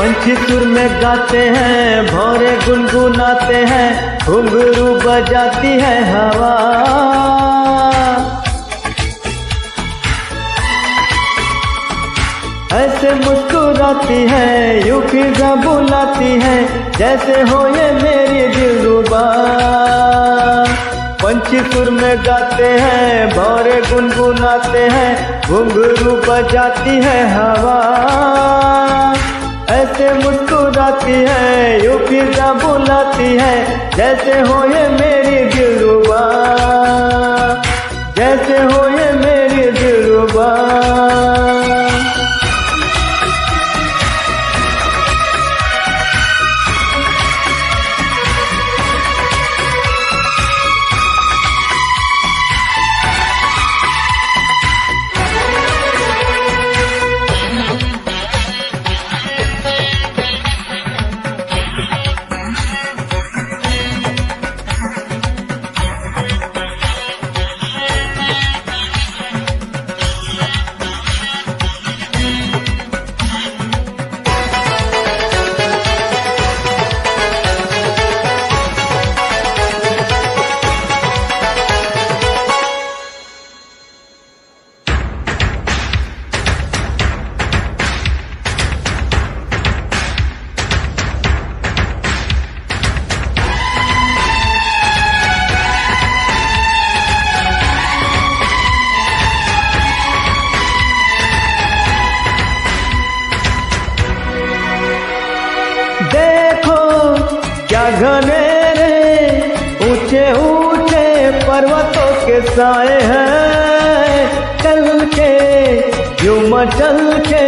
पंछी सुर में गाते हैं, भौरे गुनगुनाते हैं, घुंघरू बजाती है हवा। ऐसे मुस्कुराती है, यूं फिजा बुलाती है, जैसे हो ये मेरी दिलरुबा। पंछी सुर में गाते हैं, भौरे गुनगुनाते हैं, घुंघरू बजाती है हवा। ऐसे मुस्कुराती है, यूं फिजा बुलाती है, जैसे हो ये मेरी दिलरुबा, जैसे हो ये मेरी दिलरुबा। देखो क्या घनेरे ऊंचे ऊंचे पर्वतों के साए हैं, चल के यूं मचल के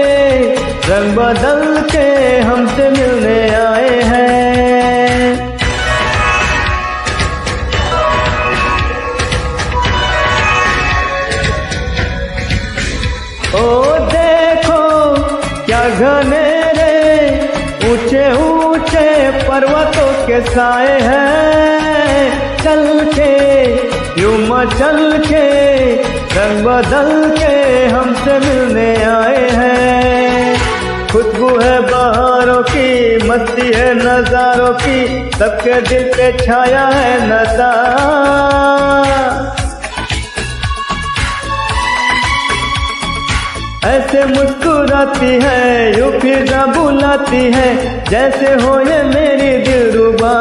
रंग बदल के हमसे मिलने आए हैं। ओ देखो क्या घनेरे ऊंचे ऊंचे पर्वतों के साए हैं, चल के यूं मचल के रंग बदल के हमसे मिलने आए हैं। खुशबू है बहारों की, मस्ती है नजारों की, सबके दिल पे छाया है नशा। ऐसे मुस्कुराती है, यूं फिजा बुलाती है, जैसे हो ये मेरी दिलरुबा।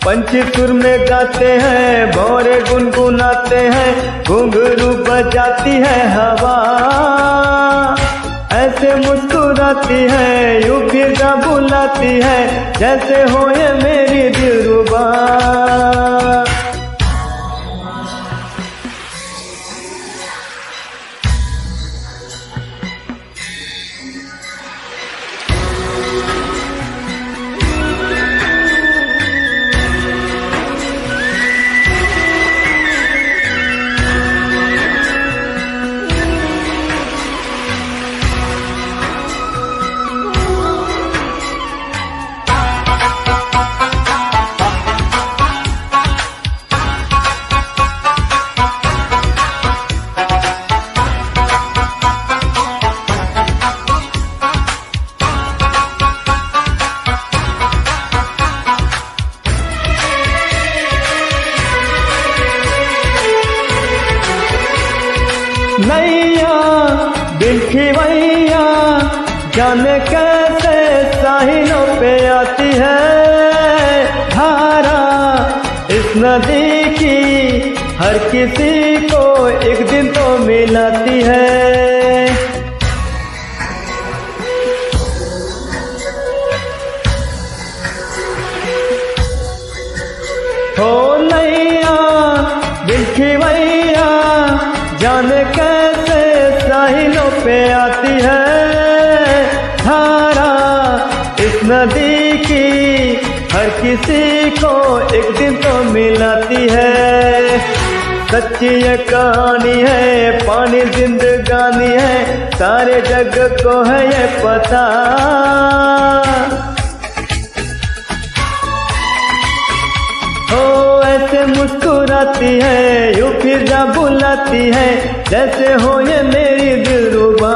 पंछी सुर में गाते हैं, भौरे गुनगुनाते हैं, घुंघरू बजाती है हवा। ऐसे मुस्कुराती है, यूं फिजा बुलाती है, जैसे हो ये मेरी दिलरुबा। नैया दिल की वैया जाने कैसे साहिलों पे आती है धारा इस नदी की, हर किसी को एक दिन तो मिलाती है। हो नैया दिल की वैया जाने कैसे साहिलों पे आती है धारा इस नदी की, हर किसी को एक दिन तो मिलाती है। सच्ची ये कहानी है, पानी जिंदगानी है, सारे जग को है ये पता। ऐसे मुस्कुराती है, यूं फिजा बुलाती है, जैसे हो ये मेरी दिलरुबा।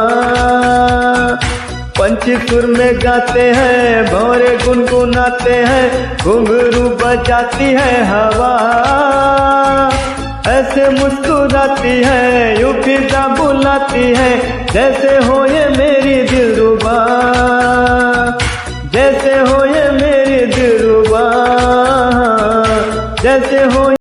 पंछी सुर में गाते हैं, भंवरे गुनगुनाते हैं, घुंघरू बजाती है हवा, ऐसे मुस्कुराती है, यूं फिजा बुलाती है, जैसे हो ये मेरी दिलरुबा, जैसे हो ये मेरी दिलरुबा, जैसे हो